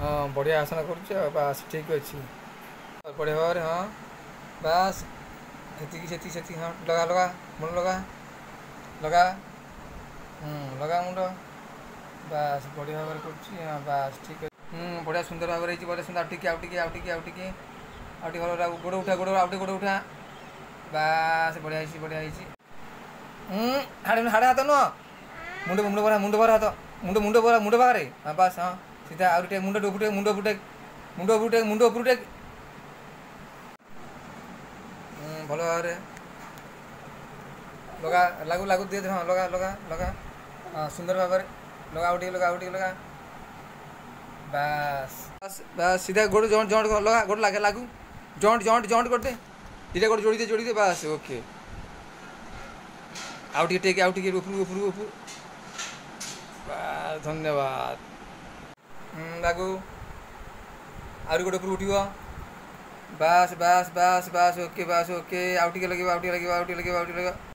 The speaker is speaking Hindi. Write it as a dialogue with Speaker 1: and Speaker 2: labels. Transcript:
Speaker 1: हाँ बढ़िया आसन कर बास ठीक अच्छे बढ़िया भाव हाँ बास से हाँ लगा लगा मुंड लगा लगा लगा मुंड बास बढ़िया भाव कर हाँ बास ठीक है बढ़िया सुंदर भाव बढ़िया सुंदर आउटिके आउटिके आउटिके आउटिके आउटिके भल गोड़ उठा गोड़ आउटे गोड़ उठा बास बढ़िया हाड़े हाड़े हाथ नुह मुंड मुंड भर हाथ मुंड बाहर हाँ बास हाँ सीधा आउट मुंड उपटे मुंड उपटे मुंड उपटे मुंड उपटे भल भाव लगा लागू लागू दिए हाँ लगा लगा लगा हाँ सुंदर भाव लगा आउटिके लगा बास बस बस सीधा गोड़ जॉइंट जॉइंट लगा गोड़ लगे लागू जॉइंट जॉइंट जॉइंट करते धीरे गोड़ जोड़ी दे बस ओके आउटिके ऊपर ऊपर ऊपर बस धन्यवाद लागू आउरी गोड़ ऊपर उठियो बास बास बास बास ओके आउटिके लगे आउटिके लगे